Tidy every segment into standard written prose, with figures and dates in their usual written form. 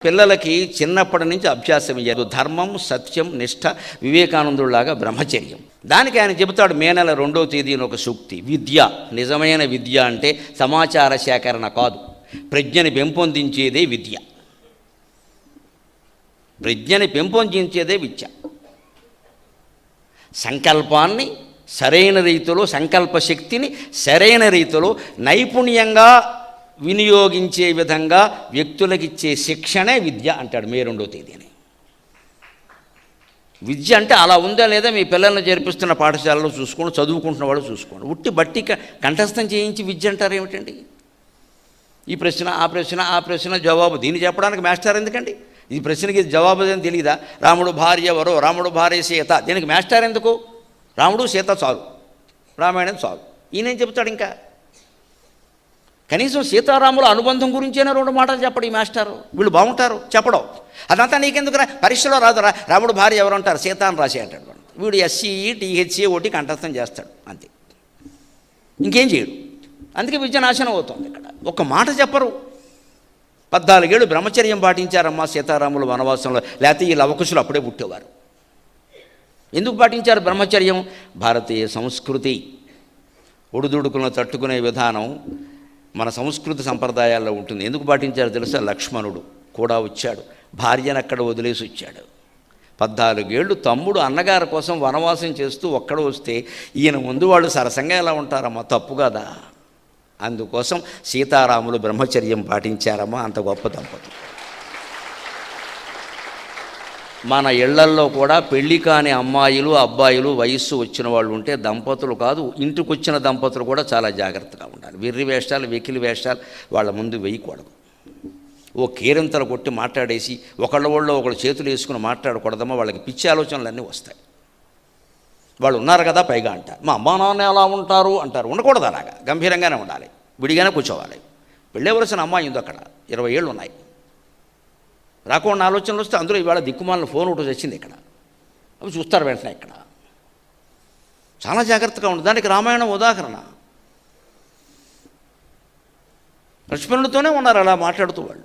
పిల్లలకి చిన్నప్పటి నుంచి అభ్యాసం ఇయ్యారు. ధర్మం, సత్యం, నిష్ఠ, వివేకానందుడిలాగా బ్రహ్మచర్యం. దానికి ఆయన చెబుతాడు మే నెల 2వ తేదీన ఒక సూక్తి. విద్య, నిజమైన విద్య అంటే సమాచార సేకరణ కాదు, ప్రజ్ఞని పెంపొందించేదే విద్య. ప్రజ్ఞని పెంపొందించేదే విద్య. సంకల్పాన్ని సరైన రీతిలో, సంకల్ప శక్తిని సరైన రీతిలో నైపుణ్యంగా వినియోగించే విధంగా వ్యక్తులకిచ్చే శిక్షణే విద్య అంటాడు మే 2వ తేదీని. విద్య అంటే అలా ఉందా లేదా మీ పిల్లల్ని చేర్పిస్తున్న పాఠశాలలో చూసుకోండి, చదువుకుంటున్న వాళ్ళు చూసుకోండి. ఉట్టి బట్టి కంఠస్థం చేయించి విద్య అంటారు ఏమిటండి? ఈ ప్రశ్న ఆ ప్రశ్న జవాబు, దీన్ని చెప్పడానికి మాస్టర్ ఎందుకండి? ఈ ప్రశ్నకి జవాబు అని తెలియదా? రాముడు భార్య ఎవరో, రాముడు భార్య సీత, దీనికి మాస్టర్ ఎందుకు? రాముడు సీత చాలు, రామాయణం చాలు. ఈయనేం చెబుతాడు? ఇంకా కనీసం సీతారాముల అనుబంధం గురించేనా 2 మాటలు చెప్పడు ఈ మాస్టారు. వీళ్ళు బాగుంటారు చెప్పడం. అదంతా నీకెందుకురా, పరీక్షలో రాదురా, రాముడు భార్య ఎవరు అంటారు, సీత అని రాసే అంటాడు. వీడు SCE THC ఒకటి కంఠస్థం చేస్తాడు అంతే, ఇంకేం చేయడు. అందుకే విద్య నాశనం అవుతుంది. ఇక్కడ ఒక మాట చెప్పరు. 14 ఏళ్ళు బ్రహ్మచర్యం పాటించారమ్మా సీతారాములు వనవాసంలో, లేకపోతే ఈ లవకుశులు అప్పుడే పుట్టేవారు. ఎందుకు పాటించారు బ్రహ్మచర్యం? భారతీయ సంస్కృతి, ఒడిదుడుకులను తట్టుకునే విధానం మన సంస్కృతి సంప్రదాయాల్లో ఉంటుంది. ఎందుకు పాటించారో తెలుసా? లక్ష్మణుడు కూడా వచ్చాడు, భార్యను అక్కడ వదిలేసి వచ్చాడు. 14 ఏళ్ళు తమ్ముడు అన్నగారి కోసం వనవాసం చేస్తూ ఒక్కడ వస్తే ఈయన ముందు వాళ్ళు సరసంగా ఎలా ఉంటారమ్మా? తప్పు కదా. అందుకోసం సీతారాములు బ్రహ్మచర్యం పాటించారమ్మా, అంత గొప్ప దంపతులు. మన ఇళ్లల్లో కూడా పెళ్లి కాని అమ్మాయిలు అబ్బాయిలు వయస్సు వచ్చిన వాళ్ళు ఉంటే దంపతులు కాదు, ఇంటికి వచ్చిన దంపతులు కూడా చాలా జాగ్రత్తగా ఉండాలి. వెర్రి వేషాలు, వెకిలి వేషాలు వాళ్ళ ముందు వేయకూడదు. ఓ కేరింతలు కొట్టి మాట్లాడేసి ఒకళ్ళ ఒకళ్ళు చేతులు వేసుకుని మాట్లాడకూడదమ్మా, వాళ్ళకి పిచ్చి ఆలోచనలన్నీ వస్తాయి. వాళ్ళు ఉన్నారు కదా పైగా అంటారు, మా అమ్మా నాన్న ఎలా ఉంటారు అంటారు. ఉండకూడదు, అలాగా గంభీరంగానే ఉండాలి, విడిగానే కూర్చోవాలి. వెళ్ళేవలసిన అమ్మాయి ఉంది అక్కడ, 20 ఏళ్ళు ఉన్నాయి. రాకుండా ఆలోచనలు వస్తే అందులో ఇవాళ దిక్కుమాలిన ఫోన్ ఒకటి వచ్చింది ఇక్కడ, అవి చూస్తారు వెంటనే. ఇక్కడ చాలా జాగ్రత్తగా ఉంటుంది. దానికి రామాయణం ఉదాహరణ. లక్ష్మణుడితోనే ఉన్నారు అలా మాట్లాడుతూ వాళ్ళు.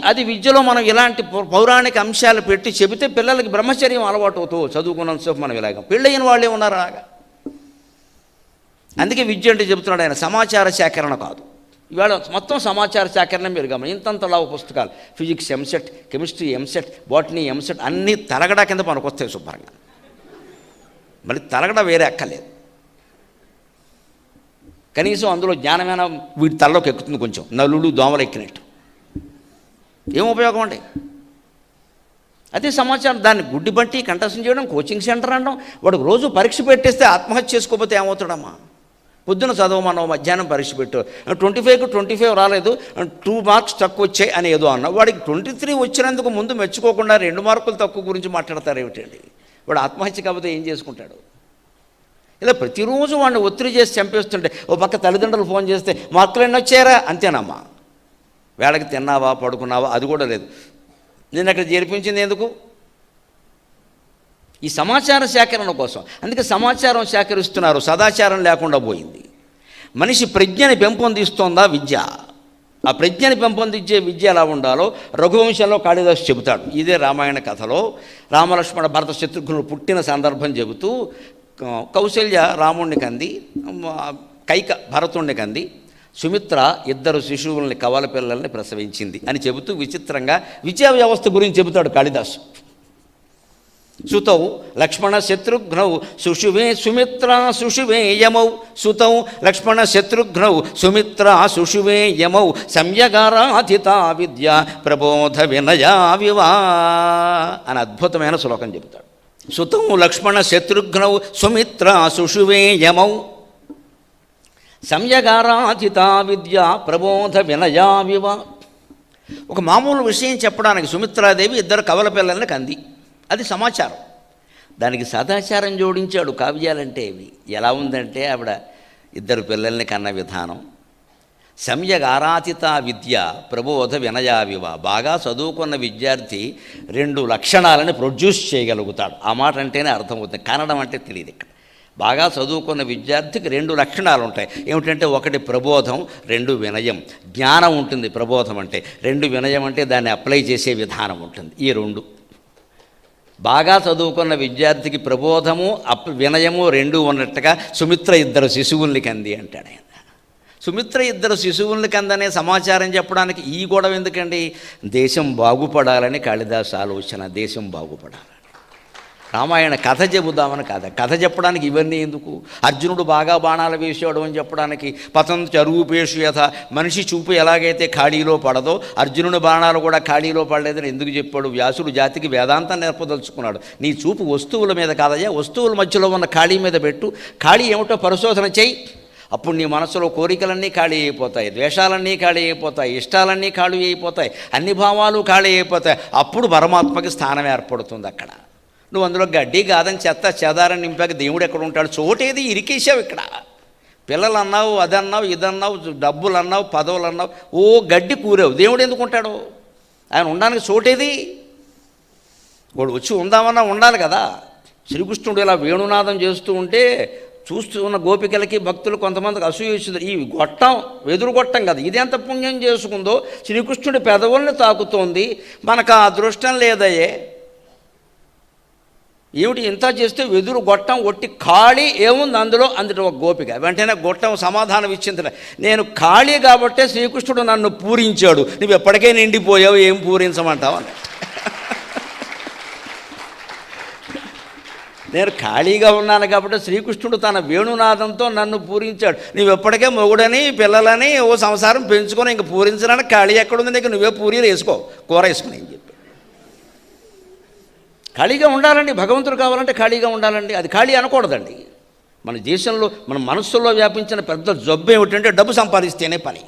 అది విద్యలో మనం ఇలాంటి పౌరాణిక అంశాలు పెట్టి చెబితే పిల్లలకి బ్రహ్మచర్యం అలవాటు అవుతూ చదువుకున్నంతసేపు మనం ఇలాగ. పెళ్ళయిన వాళ్ళే ఉన్నారు అలాగా. అందుకే విద్య అంటే చెబుతున్నాడు ఆయన, సమాచార సేకరణ కాదు. ఇవాళ మొత్తం సమాచార సేకరణ మీరు గమనం. ఇంతంతలా పుస్తకాలు, physics EAMCET, chemistry EAMCET, botany EAMCET, అన్నీ తరగడా కింద మనకు వస్తాయి శుభ్రంగా. మళ్ళీ తరగడ వేరే అక్కర్లేదు. కనీసం అందులో జ్ఞానమైన వీటి తలలోకి ఎక్కుతుంది కొంచెం, నలుడు దోమలు ఎక్కినట్టు. ఏం ఉపయోగం అండి? అదే సమాచారం. దాన్ని గుడ్డి బట్టి కంఠస్థం చేయడం, కోచింగ్ సెంటర్ అనడం. వాడికి రోజు పరీక్ష పెట్టేస్తే ఆత్మహత్య చేసుకోకపోతే ఏమవుతాడమ్మా? పొద్దున చదవమన్నావు, మధ్యాహ్నం పరీక్ష పెట్టు, 25కు 25 రాలేదు, 2 మార్క్స్ తక్కువ వచ్చాయి అని ఏదో అన్నావు. వాడికి 23 వచ్చినందుకు ముందు మెచ్చుకోకుండా 2 మార్కులు తక్కువ గురించి మాట్లాడతారు ఏమిటండి? వాడు ఆత్మహత్య కాకపోతే ఏం చేసుకుంటాడు? ఇలా ప్రతిరోజు వాడిని ఒత్తిడి చేసి చంపేస్తుంటే, ఓ పక్క తల్లిదండ్రులు ఫోన్ చేస్తే మార్కులు ఎన్ని వచ్చారా అంతేనమ్మా, వేళకి తిన్నావా పడుకున్నావా అది కూడా లేదు. నేను అక్కడ చేర్పించింది ఎందుకు? ఈ సమాచార సేకరణ కోసం. అందుకే సమాచారం సేకరిస్తున్నారు, సదాచారం లేకుండా పోయింది. మనిషి ప్రజ్ఞని పెంపొందిస్తోందా విద్య. ఆ ప్రజ్ఞని పెంపొందించే విద్య ఎలా ఉండాలో రఘువంశంలో కాళిదాసు చెబుతాడు. ఇదే రామాయణ కథలో రామలక్ష్మణ భరత శత్రుఘ్నులు పుట్టిన సందర్భం చెబుతూ, కౌశల్య రాముణ్ణి కంది, కైక భరతుణ్ణి కంది, సుమిత్ర 2 శిశువుల్ని కవల పిల్లల్ని ప్రసవించింది అని చెబుతూ విచిత్రంగా విద్యా వ్యవస్థ గురించి చెబుతాడు కాళిదాసు. సుతౌ లక్ష్మణ శత్రుఘ్నౌ సుషువే సుమిత్ర సుషువే యమౌ, సుతౌ లక్ష్మణ శత్రుఘ్నౌ సుమిత్ర సుషువే యమౌ, సంయగారాధితా విద్య ప్రబోధ వినయా వివా అని అద్భుతమైన శ్లోకం చెబుతాడు. సుతౌ లక్ష్మణ శత్రుఘ్నౌ సుమిత్ర సుషువే యమౌ, సంయగారాధితా విద్య ప్రబోధ వినయా వివా. ఒక మామూలు విషయం చెప్పడానికి సుమిత్రాదేవి 2 కవల పిల్లల్ని కంది, అది సమాచారం. దానికి సదాచారం జోడించాడు కావ్యాలంటే. ఇవి ఎలా ఉందంటే, ఆవిడ 2 పిల్లల్ని కన్న విధానం, సమ్యగ్ ఆరాధిత విద్య ప్రబోధ వినయావివ. బాగా చదువుకున్న విద్యార్థి 2 లక్షణాలని ప్రొడ్యూస్ చేయగలుగుతాడు. ఆ మాట అంటేనే అర్థమవుతుంది. కన్నడం అంటే తెలియదు ఇక్కడ. బాగా చదువుకున్న విద్యార్థికి 2 లక్షణాలు ఉంటాయి. ఏమిటంటే, 1 ప్రబోధం, 2 వినయం. జ్ఞానం ఉంటుంది ప్రబోధం అంటే, 2 వినయం అంటే దాన్ని అప్లై చేసే విధానం ఉంటుంది. ఈ 2 బాగా చదువుకున్న విద్యార్థికి ప్రబోధము వినయము 2 ఉన్నట్టుగా సుమిత్ర 2 శిశువుల్ని కంది అంటాడు ఆయన. సుమిత్ర 2 శిశువుల్ని కందనే సమాచారం చెప్పడానికి ఈ గొడవ ఎందుకండి? దేశం బాగుపడాలని కాళిదాసు ఆలోచన, దేశం బాగుపడాలి. రామాయణ కథ చెబుదామని కాదు, కథ చెప్పడానికి ఇవన్నీ ఎందుకు? అర్జునుడు బాగా బాణాలు వేసాడు అని చెప్పడానికి, పతంతు చరువుపేషు యథ, మనిషి చూపు ఎలాగైతే ఖాళీలో పడదో అర్జునుడి బాణాలు కూడా ఖాళీలో పడలేదని ఎందుకు చెప్పాడు? వ్యాసుడు జాతికి వేదాంతం నేర్పదలుచుకున్నాడు. నీ చూపు వస్తువుల మీద కాదయ్యా, వస్తువుల మధ్యలో ఉన్న ఖాళీ మీద పెట్టు. ఖాళీ ఏమిటో పరిశోధన చెయ్యి. అప్పుడు నీ మనసులో కోరికలన్నీ ఖాళీ అయిపోతాయి, ద్వేషాలన్నీ ఖాళీ అయిపోతాయి, ఇష్టాలన్నీ ఖాళీ అయిపోతాయి, అన్ని భావాలు ఖాళీ అయిపోతాయి. అప్పుడు పరమాత్మకి స్థానం ఏర్పడుతుంది అక్కడ. నువ్వు అందులో గడ్డి కాదని చెత్త చెదారని నింపాక దేవుడు ఎక్కడ ఉంటాడు? చోటేది ఇరికేసావు ఇక్కడ. పిల్లలు అన్నావు, అదన్నావు, ఇదన్నావు, డబ్బులు అన్నావు, పదవులు అన్నావు, ఓ గడ్డి కూరావు. దేవుడు ఎందుకు ఉంటాడు? ఆయన ఉండడానికి చోటేది? వాడు వచ్చి ఉందామన్నా ఉండాలి కదా. శ్రీకృష్ణుడు ఇలా వేణునాదం చేస్తూ ఉంటే చూస్తూ ఉన్న గోపికలకి భక్తులు కొంతమందికి అసూయ వచ్చింది. ఈ గొట్టం వెదురు గొట్టం కదా, ఇది ఎంత పుణ్యం చేసుకుందో, శ్రీకృష్ణుడి పెదవుల్ని తాకుతోంది, మనకు ఆ అదృష్టం లేదయ్యే. ఏమిటి ఇంత చేస్తే వెదురు గొట్టం ఒట్టి ఖాళీ ఏముంది అందులో? అందులో ఒక గోపిక వెంటనే గొట్టం సమాధానం ఇచ్చింది, నేను ఖాళీ కాబట్టే శ్రీకృష్ణుడు నన్ను పూరించాడు, నువ్వు ఎప్పటికే నిండిపోయావు, ఏం పూరించమంటావు అని. నేను ఖాళీగా ఉన్నాను కాబట్టి శ్రీకృష్ణుడు తన వేణునాదంతో నన్ను పూరించాడు, నువ్వు ఎప్పటికే మొగుడని పిల్లలని ఓ సంసారం పెంచుకొని ఇంక పూరించడానికి ఖాళీ ఎక్కడుంది నీకు? నువ్వే పూరీలు వేసుకో, కూర వేసుకుని అని చెప్పి. ఖాళీగా ఉండాలండి, భగవంతుడు కావాలంటే ఖాళీగా ఉండాలండి. అది ఖాళీ అనకూడదండి. మన దేశంలో మన మనస్సులో వ్యాపించిన పెద్ద జబ్బు ఏమిటంటే డబ్బు సంపాదిస్తేనే పని.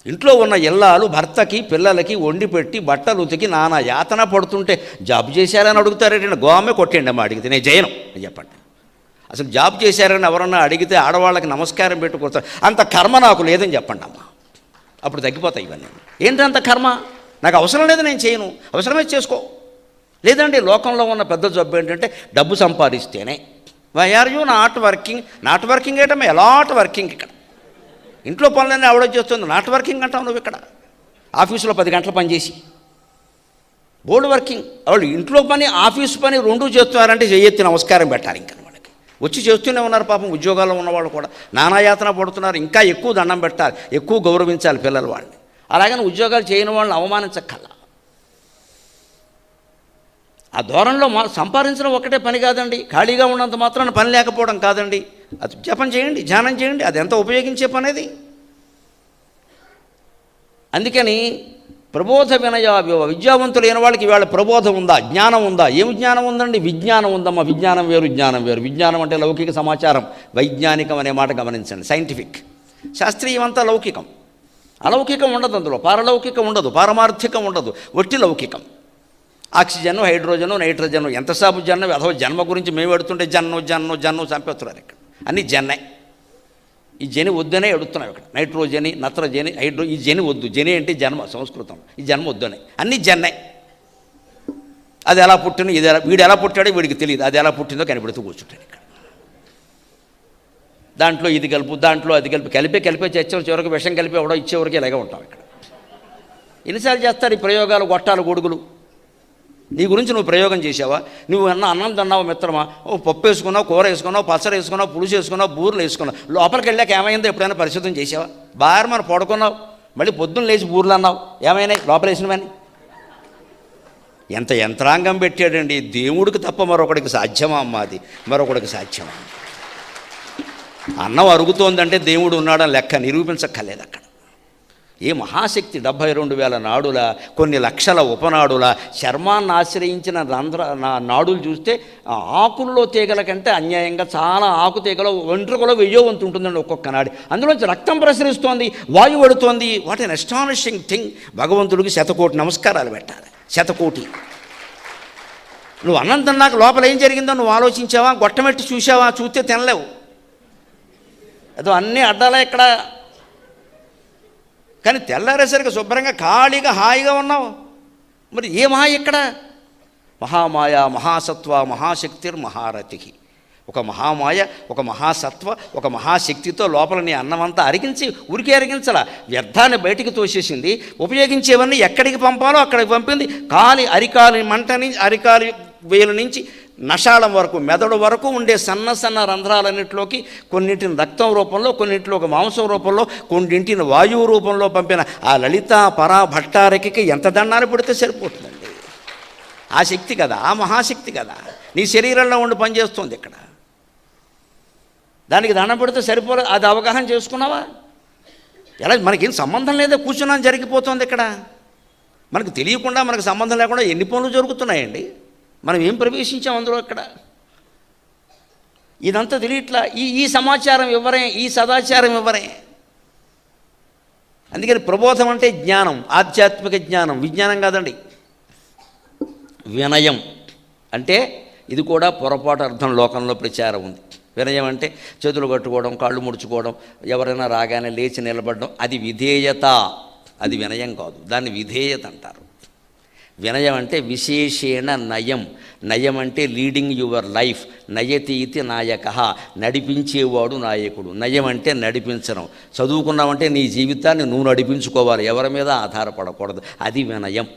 ఇంట్లో ఉన్న ఇల్లాలు భర్తకి పిల్లలకి వండి పెట్టి బట్టలు ఉతికి నానా యాతన పడుతుంటే జాబ్ చేశారని అడుగుతారేంటి? గోమే కొట్టండి అమ్మ అడిగితే నేను చేయను అని చెప్పండి. అసలు జాబ్ చేశారని ఎవరన్నా అడిగితే ఆడవాళ్ళకి నమస్కారం పెట్టుకొస్తారు. అంత కర్మ నాకు లేదని చెప్పండి అమ్మ, అప్పుడు తగ్గిపోతాయి ఇవన్నీ. ఏంటంత కర్మ? నాకు అవసరం లేదు, నేను చేయను, అవసరమే చేసుకో. లేదండి, లోకంలో ఉన్న పెద్ద జబ్బు ఏంటంటే డబ్బు సంపాదిస్తేనే. Why are you not working? Not working ఏంటమ్మా, ఎలాట్ వర్కింగ్. ఇక్కడ ఇంట్లో పనులన్నీ ఆవిడ చేస్తుంది, నాట్ వర్కింగ్ అంటావు నువ్వు. ఇక్కడ ఆఫీసులో 10 గంటలు పనిచేసి బోర్డు వర్కింగ్. వాళ్ళు ఇంట్లో పని ఆఫీసు పని 2 చేస్తున్నారంటే చెయ్యెత్తి నమస్కారం పెట్టాలి. ఇంకా వాళ్ళకి వచ్చి చేస్తూనే ఉన్నారు పాపం. ఉద్యోగాల్లో ఉన్నవాళ్ళు కూడా నానాయాతన పడుతున్నారు. ఇంకా ఎక్కువ దండం పెట్టాలి, ఎక్కువ గౌరవించాలి పిల్లలు వాళ్ళని. అలాగని ఉద్యోగాలు చేయని వాళ్ళని అవమానించక్కల్లా. ఆ ధోరణిలో సంపాదించడం ఒకటే పని కాదండి. ఖాళీగా ఉన్నంత మాత్రాన పని లేకపోవడం కాదండి. అది జపం చేయండి, ధ్యానం చేయండి, అది ఎంత ఉపయోగించే పని అది. అందుకని ప్రబోధ వినయ విద్యావంతులు అయిన వాళ్ళకి ఇవాళ ప్రబోధం ఉందా, జ్ఞానం ఉందా? ఏమి జ్ఞానం ఉందండి? విజ్ఞానం ఉందమ్మా. విజ్ఞానం వేరు, జ్ఞానం వేరు. విజ్ఞానం అంటే లౌకిక సమాచారం, వైజ్ఞానికం అనే మాట గమనించండి. సైంటిఫిక్, శాస్త్రీయమంతా లౌకికం. అలౌకికం ఉండదు అందులో, పారలౌకికం ఉండదు, పారమార్థికం ఉండదు, ఒట్టి లౌకికం. ఆక్సిజన్, హైడ్రోజను, నైట్రోజను, ఎంతసేపు జన్మ. అథవా జన్మ గురించి మేము ఎడుతుంటే జన్ను చంపేస్తున్నారు ఇక్కడ. అన్నీ జన్నే. ఈ జని వద్దనే ఎడుతున్నాం ఇక్కడ. నైట్రోజని, నత్రజని, ఈ జని వద్దు. జని అంటే జన్మ సంస్కృతం, ఈ జన్మ వద్దనే. అన్నీ జన్నే. అది ఎలా పుట్టిందో, ఇది ఎలా, వీడు ఎలా పుట్టాడో వీడికి తెలియదు, అది ఎలా పుట్టిందో కనిపెడుతూ కూర్చుంటాడు ఇక్కడ. దాంట్లో ఇది కలుపు, దాంట్లో అది కలిపే చచ్చిన చివరికి విషం కలిపి ఎవడో ఇచ్చేవరకు ఇలాగే ఉంటాం ఇక్కడ. ఎన్నిసార్లు చేస్తారు ఈ ప్రయోగాలు, గొట్టాలు, గొడుగులు? నీ గురించి నువ్వు ప్రయోగం చేసావా? నువ్వు అన్నం తిన్నావు మిత్రమా, పప్పు వేసుకున్నావు, కూర వేసుకున్నావు, పచ్చడి వేసుకున్నావు, పులుసు వేసుకున్నావు, బూరెలు వేసుకున్నావు, లోపలికి వెళ్ళాక ఏమైందో ఎప్పుడైనా పరిశుద్ధం చేసావా? బాగా మనం పడుకున్నావు, మళ్ళీ పొద్దున్న లేచి బూరెలు అన్నావు, ఏమైనాయి లోపల వేసినవని? ఎంత యంత్రాంగం పెట్టాడండి. దేవుడికి తప్ప మరొకడికి సాధ్యమా అమ్మా? అది మరొకడికి సాధ్యమా? అన్నం అరుగుతోందంటే దేవుడు ఉన్నాడని లెక్క, నిరూపించక్కర్లేదు అక్కడ. ఏ మహాశక్తి 72,000 నాడుల, కొన్ని లక్షల ఉపనాడుల, చర్మాన్ని ఆశ్రయించిన నాడులు చూస్తే ఆకుల్లో తీగల కంటే అన్యాయంగా చాలా ఆకు తీగలో వెంట్రుకలో 1000 వంతు ఉంటుందండి ఒక్కొక్క నాడి. అందులోంచి రక్తం ప్రసరిస్తోంది, వాయువు పడుతోంది. What an astonishing thing. భగవంతుడికి 100,000,000 నమస్కారాలు పెట్టాలి. 100,000,000. నువ్వు అన్నం తిన్నాక లోపల ఏం జరిగిందో నువ్వు ఆలోచించావా? గొట్టమెట్టి చూసావా? చూస్తే తినలేవు. అదో అన్నీ అడ్డాలా ఇక్కడ. కానీ తెల్లారేసరికి శుభ్రంగా ఖాళీగా హాయిగా ఉన్నావు. మరి ఏ మాయ ఇక్కడ? మహామాయ, మహాసత్వ, మహాశక్తిర్ మహారథి. ఒక మహామాయ, ఒక మహాసత్వ, ఒక మహాశక్తితో లోపల నీ అన్నమంతా అరిగించి ఉరికి అరిగించాల, వ్యర్థాన్ని బయటికి తోసేసింది. ఉపయోగించేవన్నీ ఎక్కడికి పంపాలో అక్కడికి పంపింది. అరికాలి మంట నుంచి, అరికాలి వేలు నుంచి నషాళం వరకు, మెదడు వరకు ఉండే సన్న సన్న రంధ్రాలన్నింటిలోకి కొన్నింటిని రక్తం రూపంలో, కొన్నింటిలో మాంసం రూపంలో, కొన్నింటిని వాయువు రూపంలో పంపిన ఆ లలిత పరా భట్టారకి ఎంత దండాన్ని పెడితే సరిపోతుందండి. ఆ శక్తి కదా, ఆ మహాశక్తి కదా నీ శరీరంలో ఉండి పనిచేస్తుంది. ఇక్కడ దానికి దండం పెడితే సరిపోలే. అది అవగాహన చేసుకున్నావా? ఎలా మనకేం సంబంధం లేదా, కూర్చున్నాను జరిగిపోతుంది. ఇక్కడ మనకు తెలియకుండా, మనకు సంబంధం లేకుండా ఎన్ని పనులు జరుగుతున్నాయండి. మనం ఏం ప్రవేశించాం అందులో? ఇక్కడ ఇదంతా తెలియట్లా. ఈ సమాచారం ఇవ్వరే, ఈ సదాచారం ఇవ్వరే. అందుకని ప్రబోధం అంటే జ్ఞానం, ఆధ్యాత్మిక జ్ఞానం, విజ్ఞానం కాదండి. వినయం అంటే ఇది కూడా పొరపాటు అర్థం లోకంలో ప్రచారం ఉంది. వినయం అంటే చేతులు కట్టుకోవడం, కాళ్ళు ముడుచుకోవడం, ఎవరైనా రాగానే లేచి నిలబడడం, అది విధేయత. అది వినయం కాదు, దాన్ని విధేయత అంటారు. వినయం అంటే విశేషేణ నయం. నయం అంటే లీడింగ్ యువర్ లైఫ్. నయతి ఇది నాయక, నడిపించేవాడు నాయకుడు. నయం అంటే నడిపించడం. చదువుకున్నామంటే నీ జీవితాన్ని నువ్వు నడిపించుకోవాలి, ఎవరి మీద ఆధారపడకూడదు. అది వినయం.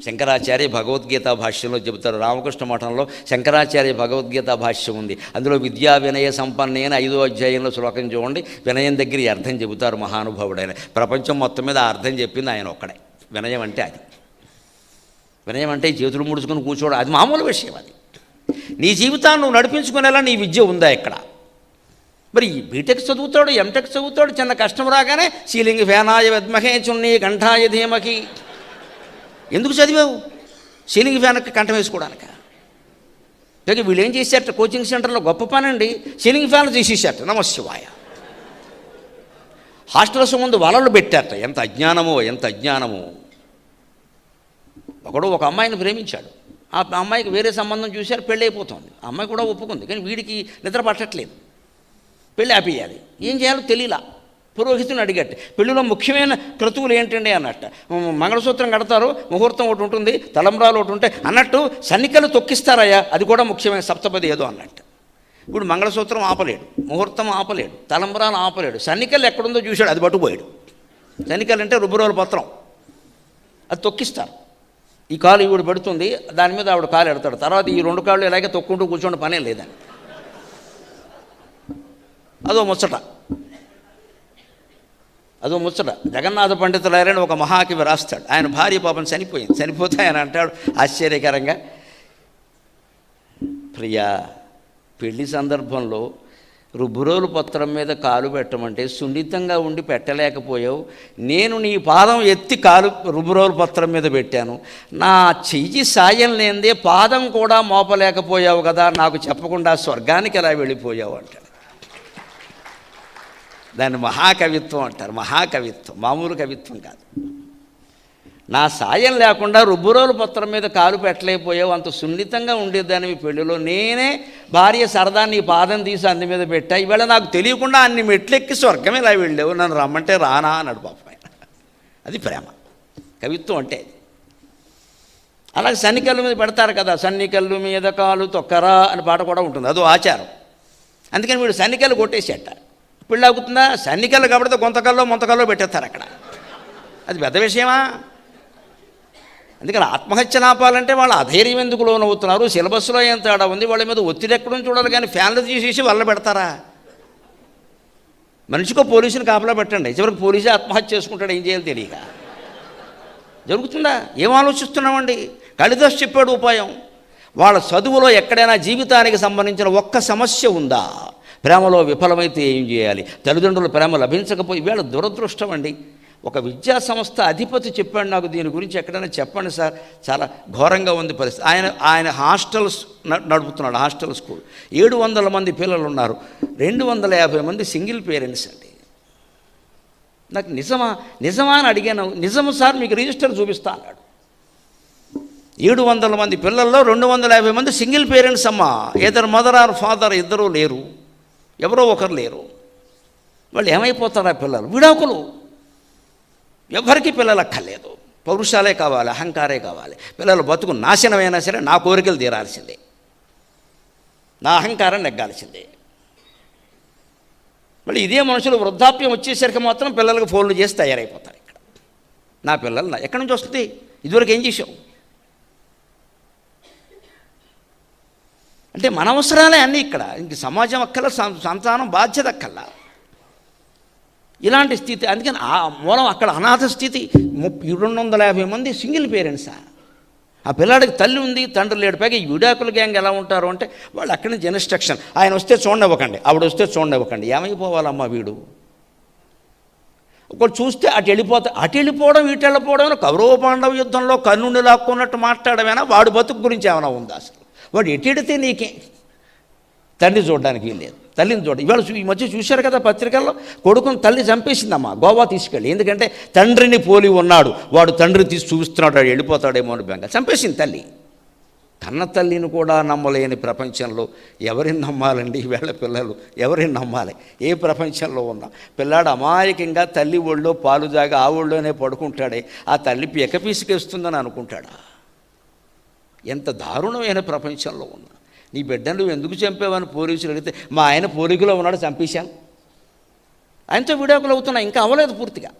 శంకరాచార్య భగవద్గీత భాష్యంలో చెబుతారు. రామకృష్ణ మఠంలో శంకరాచార్య భగవద్గీత భాష్యం ఉంది. అందులో విద్యా వినయ సంపన్నే అని 5వ అధ్యాయంలో శ్లోకం చూడండి. వినయం దగ్గర ఈ అర్థం చెబుతారు మహానుభావుడైన. ప్రపంచం మొత్తం మీద ఆ అర్థం చెప్పింది ఆయన ఒక్కడే. వినయం అంటే అది. వినయం అంటే చేతులు ముడుచుకొని కూర్చోవడం అది మామూలు విషయం. అది నీ జీవితాన్ని నువ్వు నడిపించుకునేలా నీ విద్య ఉందా ఇక్కడ? మరి బీటెక్ చదువుతాడు, ఎంటెక్ చదువుతాడు, చిన్న కష్టం రాగానే సీలింగ్ ఫ్యానాయ విద్మహే చున్నీ కంఠాయ ధీమకి. ఎందుకు చదివావు? సీలింగ్ ఫ్యాన్కి కంఠం వేసుకోవడానిక? లేక వీళ్ళు ఏం చేశారట, కోచింగ్ సెంటర్లో గొప్ప పని అండి, సీలింగ్ ఫ్యాన్లు తీసేశారట. నమశివాయ. హాస్టల్స్ ముందు వలలు పెట్టారట. ఎంత అజ్ఞానమో, ఎంత అజ్ఞానమో. ఒకడు ఒక అమ్మాయిని ప్రేమించాడు. ఆ అమ్మాయికి వేరే సంబంధం చూశారు, పెళ్ళి అయిపోతుంది. ఆ అమ్మాయి కూడా ఒప్పుకుంది, కానీ వీడికి నిద్ర పట్టట్లేదు. పెళ్ళి ఆపేయాలి, ఏం చేయాలో తెలియలా. పురోహితుని అడిగట్టు, పెళ్ళిలో ముఖ్యమైన క్రతువులు ఏంటండి అన్నట్ట. మంగళసూత్రం కడతారు, ముహూర్తం ఒకటి ఉంటుంది, తలంబ్రాలు ఒకటి ఉంటాయి అన్నట్టు. సన్నికలు తొక్కిస్తారయ్యా, అది కూడా ముఖ్యమైన సప్తపది ఏదో అన్నట్టు. ఇప్పుడు మంగళసూత్రం ఆపలేడు, ముహూర్తం ఆపలేడు, తలంబ్రాలు ఆపలేడు. సన్నికలు ఎక్కడుందో చూశాడు, అది పట్టుకుపోయాడు. సన్నికలు అంటే రుబ్బురోల పత్రం, అది తొక్కిస్తారు. ఈ కాలు ఈవిడ పెడుతుంది, దాని మీద ఆవిడ కాలు ఎడతాడు. తర్వాత ఈ 2 కాళ్ళు ఇలాగే తొక్కుంటూ కూర్చోండి, పనే లేదని. అదో ముచ్చట. జగన్నాథ పండితులారని ఒక మహాకవి రాస్తాడు. ఆయన భార్య పాపం చనిపోయింది. చనిపోతే ఆయన అంటాడు ఆశ్చర్యకరంగా, ప్రియా, పెళ్లి సందర్భంలో రుబ్బురోలు పత్రం మీద కాలు పెట్టమంటే సున్నితంగా ఉండి పెట్టలేకపోయావు. నేను నీ పాదం ఎత్తి కాలు రుబ్బురోలు పత్రం మీద పెట్టాను. నా చెయ్యి సాయం లేనిదే పాదం కూడా మోపలేకపోయావు కదా, నాకు చెప్పకుండా స్వర్గానికి ఎలా వెళ్ళిపోయావు అంటాడు. దాన్ని మహాకవిత్వం అంటారు. మహాకవిత్వం, మామూలు కవిత్వం కాదు. నా సాయం లేకుండా రుబ్బురోలు పత్రం మీద కాలు పెట్టలేకపోయావు, అంత సున్నితంగా ఉండేదాన్ని మీ పెళ్ళిలో. నేనే భార్య సరదా నీ పాదం తీసి అందు మీద పెట్టా, ఈవేళ నాకు తెలియకుండా అన్ని మెట్లెక్కి స్వర్గమే ఇలా వెళ్ళావు, నన్ను రమ్మంటే రానా అన్నాడు పాపం ఆయన. అది ప్రేమ, కవిత్వం అంటే. అలాగే సన్నికల్లు మీద పెడతారు కదా, సన్నికల్లు మీద కాలు తొక్కరా అని పాట కూడా ఉంటుంది, అదో ఆచారం. అందుకని వీడు సన్నికల్లు కొట్టేసేట. పెళ్ళి అవుతుందా? సన్నికల్లు కాబట్టి గొంతకల్లో ముంతకల్లో పెట్టేస్తారు అక్కడ. అది పెద్ద విషయమా? అందుకని ఆత్మహత్య ఆపాలంటే వాళ్ళు అధైర్యం ఎందుకు లోనవుతున్నారు? సిలబస్లో ఏం తేడా ఉంది? వాళ్ళ మీద ఒత్తిడి ఎక్కడో చూడాలి, కానీ ఫ్యాన్లు తీసేసి వల్ల పెడతారా? మనిషికో పోలీసుని కాపలా పెట్టండి, చివరికి పోలీసే ఆత్మహత్య చేసుకుంటాడు, ఏం చేయాలి తెలియక. జరుగుతుందా? ఏం ఆలోచిస్తున్నామండి? కాళిదాసు చెప్పాడు ఉపాయం. వాళ్ళ చదువులో ఎక్కడైనా జీవితానికి సంబంధించిన ఒక్క సమస్య ఉందా? ప్రేమలో విఫలమైతే ఏం చేయాలి? తల్లిదండ్రుల ప్రేమ లభించకపోయి, వీళ్ళ దురదృష్టం అండి. ఒక విద్యా సంస్థ అధిపతి చెప్పాడు నాకు, దీని గురించి ఎక్కడైనా చెప్పండి సార్, చాలా ఘోరంగా ఉంది పరిస్థితి. ఆయన హాస్టల్స్ నడుపుతున్నాడు, హాస్టల్ స్కూల్. 700 మంది పిల్లలు ఉన్నారు, 250 మంది సింగిల్ పేరెంట్స్ అండి. నాకు నిజమా అని అడిగాను. నిజము సార్, మీకు రిజిస్టర్ చూపిస్తా అన్నాడు. 700 మంది పిల్లల్లో 250 మంది సింగిల్ పేరెంట్స్ అమ్మా. ఏదర్ మదర్ ఆర్ ఫాదర్ ఇద్దరూ లేరు, ఎవరో ఒకరు లేరు. వాళ్ళు ఏమైపోతారు ఆ పిల్లలు? విడాకులు. ఎవరికి పిల్లలు అక్కర్లేదు, పౌరుషాలే కావాలి, అహంకారే కావాలి. పిల్లలు బతుకు నాశనమైనా సరే నా కోరికలు తీరాల్సిందే. నా అహంకారం నెగ్గాల్సిందే. మళ్ళీ ఇదే మనుషులు వృద్ధాప్యం వచ్చేసరికి మాత్రం పిల్లలకు ఫోన్లు చేసి తయారైపోతారు. ఇక్కడ నా పిల్లలు ఎక్కడి నుంచి వస్తుంది, ఇదివరకు ఏం చేసావు అంటే మన అవసరాలే అన్నీ ఇక్కడ. ఇంక సమాజం అక్కల, సంతానం బాధ్యత అక్కల్లా ఇలాంటి స్థితి. అందుకని ఆ మూలం అక్కడ అనాథ స్థితి. 250 మంది సింగిల్ పేరెంట్సా? ఆ పిల్లాడికి తల్లి ఉంది, తండ్రి లేడు. పైగా ఈ విడాకుల గ్యాంగ్ ఎలా ఉంటారు అంటే వాళ్ళు అక్కడి నుంచి ఇన్స్ట్రక్షన్, ఆయన వస్తే చూడనివ్వకండి, ఆవిడ వస్తే చూడనివ్వకండి. ఏమైపోవాలమ్మా వీడు? ఒకళ్ళు చూస్తే అటు వెళ్ళిపోవడం ఇటు వెళ్ళిపోవడం. కౌరవ పాండవ యుద్ధంలో కర్ణుని లాక్కున్నట్టు మాట్లాడమేనా? వాడు బతుకు గురించి ఏమైనా ఉందా అసలు? వాడు ఎట్టెడితే నీకే తండ్రి చూడడానికి లేదు, తల్లిని చూడ. ఇవాళ ఈ మధ్య చూశారు కదా పత్రికల్లో, కొడుకుని తల్లి చంపేసిందమ్మా గోవా తీసుకెళ్ళి. ఎందుకంటే తండ్రిని పోలి ఉన్నాడు, వాడు తండ్రిని తీసి చూపిస్తున్నాడు, వాడు వెళ్ళిపోతాడేమో అని బెంగ. చంపేసింది తల్లి. కన్న తల్లిని కూడా నమ్మలేని ప్రపంచంలో ఎవరిని నమ్మాలండి? వీళ్ళ పిల్లలు ఎవరిని నమ్మాలి? ఏ ప్రపంచంలో ఉన్నా పిల్లాడు అమాయకంగా తల్లి ఒళ్ళో పాలు దాగి ఆ ఒళ్ళోనే పడుకుంటాడే, ఆ తల్లి పీసుకేస్తుందని అనుకుంటాడా? ఎంత దారుణమైన ప్రపంచంలో ఉన్నా. నీ బిడ్డను నువ్వు ఎందుకు చంపావని పోలీసులు అడిగితే మా ఆయన పోలికలో ఉన్నాడు చంపేశాను. ఆయనతో విడాకులు అవుతున్నాయి, ఇంకా అవ్వలేదు పూర్తిగా.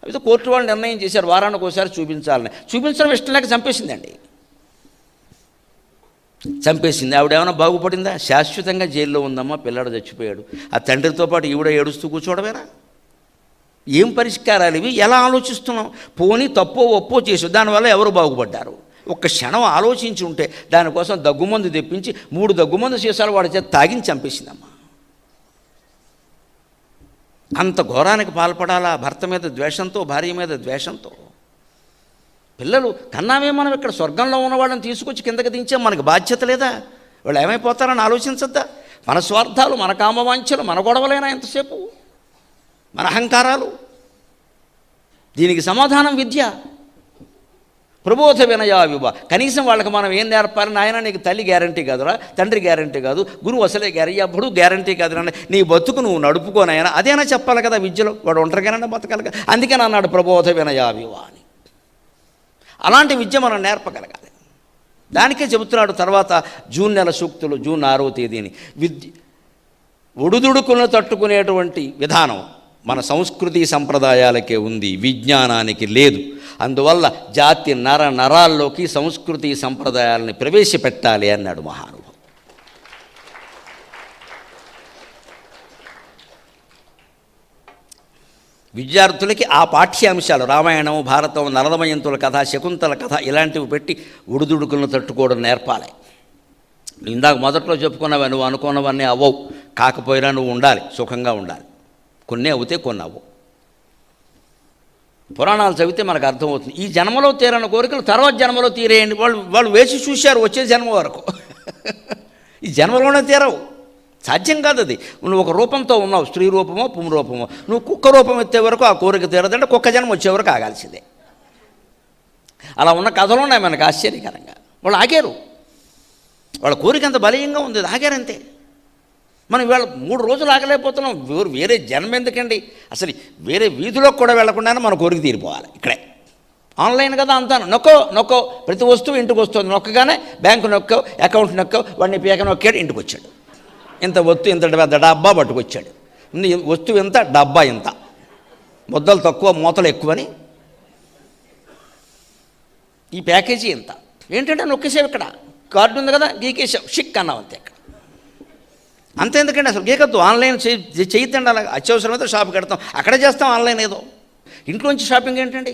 అయితే కోర్టు వాళ్ళు నిర్ణయం చేశారు వారానికి ఒకసారి చూపించాలని. చూపించడం ఇష్టం లేక చంపేసిందండి. చంపేసింది. ఆవిడేమైనా బాగుపడిందా? శాశ్వతంగా జైల్లో ఉందమ్మా. పిల్లాడు చచ్చిపోయాడు. ఆ తండ్రితో పాటు ఈవిడ ఏడుస్తూ కూర్చోవడమేనా? ఏం పరిష్కారాలు ఇవి? ఎలా ఆలోచిస్తున్నాం? పోనీ తప్పో ఒప్పో చేసి దానివల్ల ఎవరు బాగుపడ్డారు? ఒక్క క్షణం ఆలోచించి ఉంటే దానికోసం దగ్గుమందు తెప్పించి 3 దగ్గుమందు సీసాలు వాడి చేత తాగించి చంపేసిందమ్మా. అంత ఘోరానికి పాల్పడాలా? భర్త మీద ద్వేషంతో, భార్య మీద ద్వేషంతో. పిల్లలు కన్నామే మనం ఇక్కడ స్వర్గంలో ఉన్న వాళ్ళని తీసుకొచ్చి కిందకి దించాం. మనకు బాధ్యత లేదా? వాళ్ళు ఏమైపోతారని ఆలోచించద్దా? మన స్వార్థాలు, మన కామవాంఛలు, మన గొడవలైనా ఎంతసేపు, మన అహంకారాలు. దీనికి సమాధానం విద్య. ప్రబోధ వినయా వివ. కనీసం వాళ్ళకి మనం ఏం నేర్పాలి? నాయన నీకు తల్లి గ్యారంటీ కాదురా, తండ్రి గ్యారంటీ కాదు, గురువు అసలే ఎప్పుడు గ్యారంటీ కాదురా, నీ బతుకు నువ్వు నడుపుకోనైనా అదేనా చెప్పాలి కదా విద్యలో. వాడు ఒంటరిగానే బతకాలి కదా. అందుకని అన్నాడు ప్రబోధ వినయా వివ అని. అలాంటి విద్య మనం నేర్పగలగాలి. దానికే చెబుతున్నాడు తర్వాత జూన్ నెల సూక్తులు, జూన్ 6వ తేదీని. ఒడుదుడుకులను తట్టుకునేటువంటి విధానం మన సంస్కృతి సంప్రదాయాలకే ఉంది, విజ్ఞానానికి లేదు. అందువల్ల జాతి నరాల్లోకి సంస్కృతి సంప్రదాయాలని ప్రవేశపెట్టాలి అన్నాడు మహానుభావుడు. విద్యార్థులకి ఆ పాఠ్యాంశాలు రామాయణం, భారతం, నలదమయంతుల కథ, శకుంతల కథ ఇలాంటివి పెట్టి ఒడిదుడుకులను తట్టుకోవడం నేర్పాలి. ఇందాక మొదట్లో చెప్పుకున్నవి నువ్వు అనుకున్నవన్నీ అవ్వవు, కాకపోయినా నువ్వు ఉండాలి, సుఖంగా ఉండాలి. కొన్ని అవుతే కొన్ని అవ్వవు. పురాణాలు చదివితే మనకు అర్థమవుతుంది. ఈ జన్మలో తీరని కోరికలు తర్వాత జన్మలో తీరేయండి. వాళ్ళు వేసి చూశారు వచ్చే జన్మ వరకు. ఈ జన్మలోనే తీరవు, సాధ్యం కాదు అది. నువ్వు ఒక రూపంతో ఉన్నావు, స్త్రీ రూపమో పుంరూపమో. నువ్వు కుక్క రూపం ఎత్తే వరకు ఆ కోరిక తీరదంటే కుక్క జన్మ వచ్చే వరకు ఆగాల్సిందే. అలా ఉన్న కథలు ఉన్నాయి మనకు ఆశ్చర్యకరంగా. వాళ్ళు ఆగారు, వాళ్ళ కోరిక అంత బలీయంగా ఉంది, ఆగారంతే. మనం ఇవాళ 3 రోజులు ఆగలేకపోతున్నాం. వేరే జన్మ ఎందుకండి? అసలు వేరే వీధిలోకి కూడా వెళ్లకుండానే మన కోరిక తీరిపోవాలి. ఇక్కడే ఆన్లైన్ కదా అంతా. నొక్కో ప్రతి వస్తువు ఇంటికి వస్తుంది. నొక్కగానే బ్యాంకు నొక్కావు, అకౌంట్ నొక్కావు, వాడిని పీక నొక్కాడు, ఇంటికి వచ్చాడు. ఇంత వస్తువు ఇంత పెద్ద డబ్బా పట్టుకొచ్చాడు. వస్తువు ఇంత, డబ్బా ఇంత, ముద్దలు తక్కువ మూతలు ఎక్కువని ఈ ప్యాకేజీ ఇంత. ఏంటంటే నొక్కేసావు, ఇక్కడ కార్డు ఉంది కదా గీకేసావు, షిక్ అన్నావు అంతే. ఇక్కడ అంతే. ఎందుకంటే అసలు గీకద్దు, ఆన్లైన్ చేయొద్దండి. అలా అత్యవసరమైతే షాప్కి వెడతాం, అక్కడే చేస్తాం ఆన్లైన్. ఏదో ఇంట్లోంచి షాపింగ్ ఏంటండి?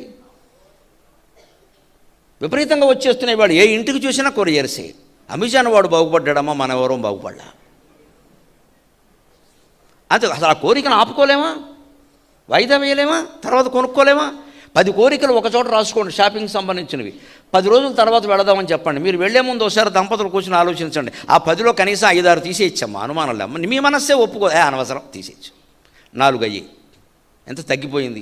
విపరీతంగా వచ్చేస్తున్నాయి. వాడు ఏ ఇంటికి చూసినా కొరియర్సే. అమెజాన్ వాడు బాగుపడ్డాడమ్మా, మనం ఎవరూ బాగుపడ్డా. అంతే. అసలు ఆ కోరికను ఆపుకోలేమా? వాయిదా వేయలేమా? తర్వాత కొనుక్కోలేమా? 10 కోరికలు ఒకచోట రాసుకోండి, షాపింగ్కి సంబంధించినవి. 10 రోజుల తర్వాత వెళదామని చెప్పండి. మీరు వెళ్లే ముందు ఒకసారి దంపతులు కూర్చొని ఆలోచించండి. ఆ 10లో కనీసం 5-6 తీసేయచ్చమ్మా, అనుమానం లేమ్మా. మీ మనస్సే ఒప్పుకో, అనవసరం తీసేయచ్చు. 4 అయ్యి ఎంత తగ్గిపోయింది.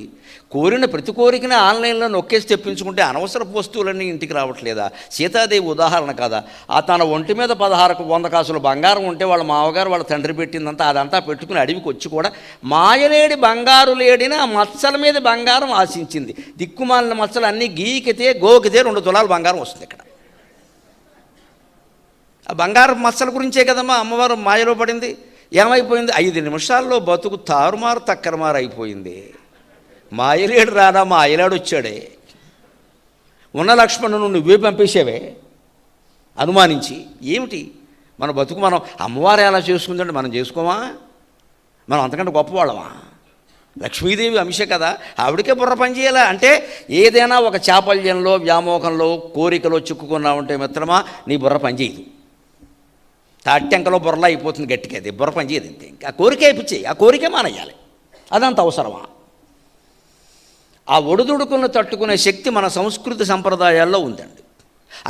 కోరిన ప్రతి కోరికనే ఆన్లైన్లో నొక్కేసి తెప్పించుకుంటే అనవసరపు వస్తువులన్నీ ఇంటికి రావట్లేదా? సీతాదేవి ఉదాహరణ కదా. ఆ తన ఒంటి మీద 100 కాసులు బంగారం ఉంటే వాళ్ళ మామగారు వాళ్ళ తండ్రి పెట్టిందంతా అదంతా పెట్టుకుని అడవికి వచ్చి కూడా మాయలేడి బంగారు లేడిన ఆ మచ్చల మీద బంగారం ఆశించింది. దిక్కుమాలిన మచ్చలు అన్నీ గోకితే 2 తులాలు బంగారం వస్తుంది. ఇక్కడ ఆ బంగారు మచ్చల గురించే కదమ్మా అమ్మవారు మాయలో పడింది. ఏమైపోయింది? 5 నిమిషాల్లో బతుకు తారుమారు తక్కరమారు అయిపోయింది. మా అయ్యలేడు రానా, మా అయ్యలాడు వచ్చాడే, ఉన్న లక్ష్మణును నువ్వే పంపేసావే అనుమానించి. ఏమిటి మన బతుకు? మనం అమ్మవారు ఎలా చేసుకుందంటే మనం చేసుకోమా? మనం అంతకంటే గొప్పవాళ్ళమా? లక్ష్మీదేవి అంశ కదా, ఆవిడకే బుర్ర పనిచేయాలా? అంటే ఏదైనా ఒక చాపల్యంలో, వ్యామోహంలో, కోరికలో చిక్కుకున్నావుంటే మిత్రమా నీ బుర్ర పనిచేయదు. తాట్యంకలో బుర్రలా అయిపోతుంది గట్టిగా, అది బుర్ర పనిచేయదు. అంతే. ఇంకా ఆ కోరిక అయిపోయి ఆ కోరికే మానేయాలి. అదంత అవసరమా? ఆ ఒడిదుడుకులను తట్టుకునే శక్తి మన సంస్కృతి సంప్రదాయాల్లో ఉందండి.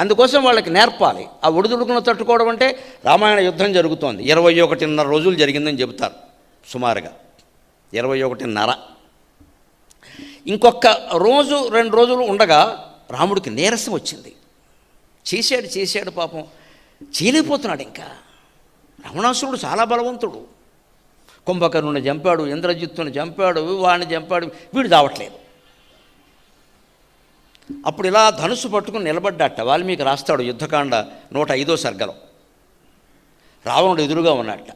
అందుకోసం వాళ్ళకి నేర్పాలి. ఆ ఒడిదుడుకులను తట్టుకోవడం అంటే రామాయణ యుద్ధం జరుగుతోంది, 21.5 రోజులు జరిగిందని చెబుతారు సుమారుగా, 21.5. ఇంకొక రోజు 2 రోజులు ఉండగా రాముడికి నీరసం వచ్చింది. చేశాడు పాపం, చేయలేకపోతున్నాడు. ఇంకా రావణాసురుడు చాలా బలవంతుడు. కుంభకర్ణుని చంపాడు, ఇంద్రజిత్తుని చంపాడు, వాడిని చంపాడు, వీడు చావట్లేదు. అప్పుడు ఇలా ధనుసు పట్టుకుని నిలబడ్డట. వాల్మీకి రాస్తాడు యుద్ధకాండ 105వ సర్గలో. రావణుడు ఎదురుగా ఉన్నట్ట.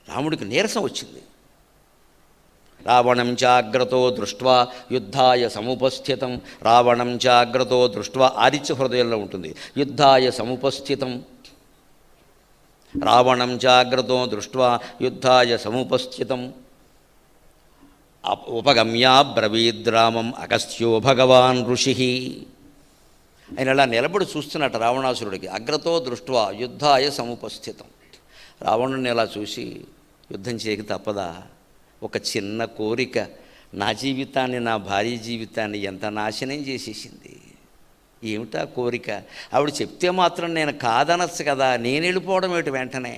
రాముడికి నీరసం వచ్చింది. రావణం చాగ్రతో దృష్ట్వా యుద్ధాయ సముపస్థితం. రావణం చాగ్రతో దృష్ట్వా ఆదిత్య హృదయంలో ఉంటుంది. యుద్ధాయ సముపస్థితం. రావణం చాగ్రతో దృష్ట్వా యుద్ధాయ సముపస్థితం. ఉపగమ్యా బ్రవీద్రామం అగస్త్యో భగవాన్ ఋషి. ఆయన అలా నిలబడి చూస్తున్నట్టు రావణాసురుడికి. అగ్రతో దృష్ట్వా యుద్ధాయ సముపస్థితం. రావణుడిని ఇలా చూసి, యుద్ధం చేయక తప్పదా? ఒక చిన్న కోరిక నా జీవితాన్ని, నా భార్య జీవితాన్ని ఎంత నాశనం చేసేసింది. ఏమిటా కోరిక? ఆవిడ చెప్తే మాత్రం నేను కాదనొచ్చు కదా, నేను వెళ్ళిపోవడం ఏమిటి వెంటనే?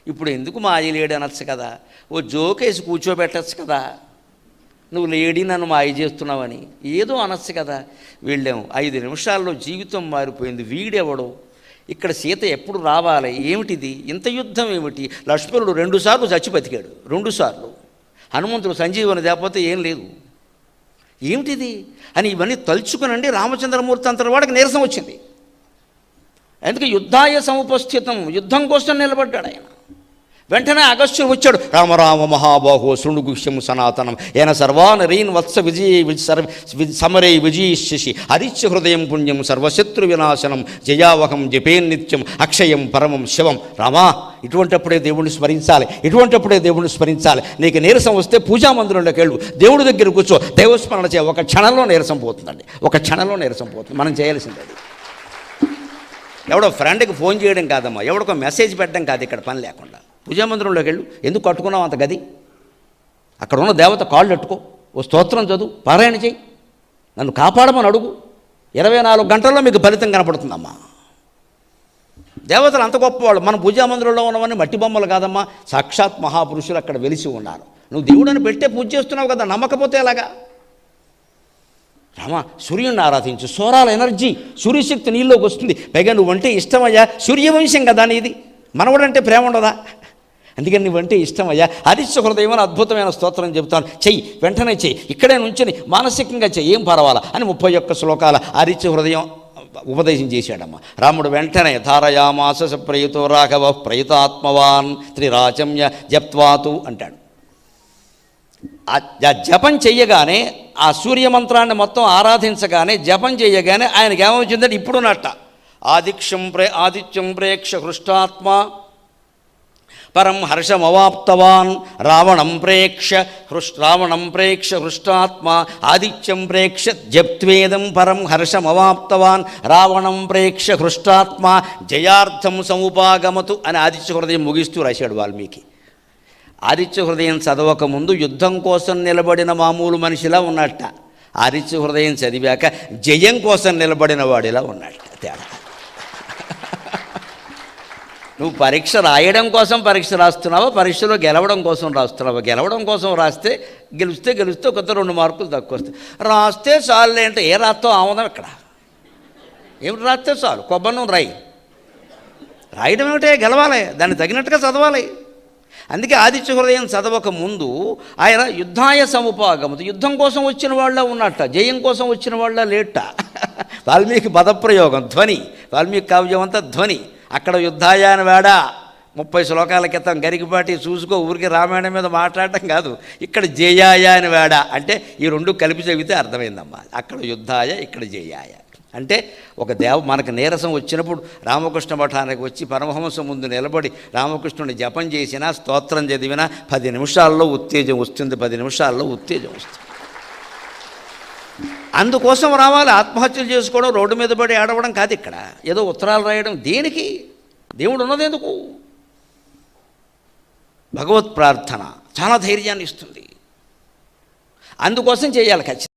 ఇప్పుడు ఎందుకు మా అయ్య లేడు అనొచ్చు కదా, ఓ జోకేసి కూర్చోబెట్టచ్చు కదా, నువ్వు లేడీ నన్ను మాయ చేస్తున్నావని ఏదో అనొచ్చు కదా. వెళ్ళాము, 5 నిమిషాల్లో జీవితం మారిపోయింది. వీడెవడో, ఇక్కడ సీత ఎప్పుడు రావాలి, ఏమిటిది, ఇంత యుద్ధం ఏమిటి? లక్ష్మణుడు 2 సార్లు చచ్చి బతికాడు, 2 సార్లు. హనుమంతుడు సంజీవని లేకపోతే ఏం లేదు. ఏమిటిది అని ఇవన్నీ తలుచుకునండి రామచంద్రమూర్తి అంతటి వాడికి నీరసం వచ్చింది. ఎందుకు? యుద్ధాయ సముపస్థితం, యుద్ధం కోసం నిలబడ్డాడు ఆయన. వెంటనే అగస్త్యుడు వచ్చాడు. రామ మహాబాహో శృణుగుహ్యం సనాతనం ఏన సర్వానరీన్ వత్స సమరే విజయిష్యసి హరిత్య హృదయం పుణ్యం సర్వశత్రు వినాశనం జయావహం జపేన్ నిత్యం అక్షయం పరమం శివం. రామా, ఇటువంటిప్పుడే దేవుణ్ణి స్మరించాలి. నీకు నీరసం వస్తే పూజా మందిరంలోకి వెళ్ళు, దేవుడి దగ్గర కూర్చో, దైవస్మరణ చేయ. ఒక క్షణంలో నీరసం పోతుందండి, మనం చేయాల్సింది అది. ఎవడో ఫ్రెండ్కి ఫోన్ చేయడం కాదమ్మా, ఎవడికో మెసేజ్ పెట్టడం కాదు ఇక్కడ పని లేకుండా. పూజామందిరంలోకి వెళ్ళు. ఎందుకు కట్టుకున్నావు అంత గది? అక్కడ ఉన్న దేవత కాళ్ళు అట్టుకో, ఓ స్తోత్రం చదువు, పారాయణ చేయి, నన్ను కాపాడమని అడుగు. 24 గంటల్లో మీకు ఫలితం కనపడుతుందమ్మా. దేవతలు అంత గొప్పవాళ్ళు. మన పూజామందిరంలో ఉన్నవన్నీ మట్టి బొమ్మలు కాదమ్మా, సాక్షాత్ మహాపురుషులు అక్కడ వెలిసి ఉన్నారు. నువ్వు దేవుడని పెట్టే పూజ చేస్తున్నావు కదా, నమ్మకపోతే ఎలాగా? రామా, సూర్యుడిని ఆరాధించు, సోరాల ఎనర్జీ, సూర్యశక్తి నీళ్ళలోకి వస్తుంది. పైగా నువ్వంటే ఇష్టమయ్యా, సూర్యవంశం కదా నీది, మనవడంటే ప్రేమ ఉండదా? అందుకని నువ్వంటే ఇష్టమయ్యా. ఆదిత్య హృదయం అని అద్భుతమైన స్తోత్రం చెబుతాను, చెయ్యి, వెంటనే చెయ్యి, ఇక్కడే నుంచుని మానసికంగా చెయ్యి, ఏం పర్వాలా అని 31 శ్లోకాల ఆదిత్య హృదయం ఉపదేశం చేశాడమ్మ. రాముడు వెంటనే ధారయామాస ప్రయుతో రాఘవ ప్రయుతాత్మవాన్ త్రిరాచమ్య జప్త్వాతు అంటాడు. ఆ జపం చెయ్యగానే, ఆ సూర్యమంత్రాన్ని మొత్తం ఆరాధించగానే, జపం చేయగానే ఆయనకి ఏమవుతుందంటే ఇప్పుడున్నట్ట. ఆదిత్యం ప్రేక్ష హృష్టాత్మ పరం హర్షమవాప్తవాన్ రావణం ప్రేక్ష హృష్టాత్మ ఆదిత్యం ప్రేక్ష జప్త్వేదం పరం హర్షమవాప్తవాన్ రావణం ప్రేక్ష హృష్టాత్మ జయార్థం సముపాగమతు అని ఆదిత్య హృదయం ముగిస్తూ రాశాడు వాల్మీకి. ఆదిత్య హృదయం చదవక ముందు యుద్ధం కోసం నిలబడిన మామూలు మనిషిలా ఉన్నట్ట. ఆదిత్య హృదయం చదివాక జయం కోసం నిలబడిన వాడిలా ఉన్నట్ట. తేడా. నువ్వు పరీక్ష రాయడం కోసం పరీక్ష రాస్తున్నావా, పరీక్షలో గెలవడం కోసం రాస్తున్నావా? గెలవడం కోసం రాస్తే గెలిస్తే కొంత 2 మార్కులు తక్కువ వస్తాయి. రాస్తే చాలు అంటే ఏ రాస్తావు ఆమోదం ఇక్కడ? ఏమిటి రాస్తే చాలు, కొబ్బరి నూనె రాయడం ఏమిటే? గెలవాలి, దాన్ని తగినట్టుగా చదవాలి. అందుకే ఆదిత్య హృదయం చదవక ముందు ఆయన యుద్ధాయ సముపాగమతు, యుద్ధం కోసం వచ్చిన వాళ్ళ ఉన్నట్ట, జయం కోసం వచ్చిన వాళ్ళ లేట. వాల్మీకి పదప్రయోగం ధ్వని, వాల్మీకి కావ్యం అంతా ధ్వని. అక్కడ యుద్ధాయాన వేడ 30 శ్లోకాల క్రితం గరికపాటి చూసుకో, ఊరికి రామాయణం మీద మాట్లాడటం కాదు, ఇక్కడ జయాయ అని వేడ అంటే ఈ రెండు కలిపి చదివితే అర్థమైందమ్మా. అక్కడ యుద్ధాయ, ఇక్కడ జయాయ అంటే ఒక మనకు నీరసం వచ్చినప్పుడు రామకృష్ణ మఠానికి వచ్చి పరమహంస ముందు నిలబడి రామకృష్ణుని జపం చేసినా స్తోత్రం చదివినా 10 నిమిషాల్లో ఉత్తేజం వస్తుంది, 10 నిమిషాల్లో ఉత్తేజం వస్తుంది. అందుకోసం రావాలి. ఆత్మహత్యలు చేసుకోవడం, రోడ్డు మీద పడి ఆడవడం కాదు, ఇక్కడ ఏదో ఉత్తరాలు రాయడం దేనికి? దేవుడు ఉన్నదెందుకు? భగవత్ ప్రార్థన చాలా ధైర్యాన్ని ఇస్తుంది, అందుకోసం చేయాలి ఖచ్చితంగా.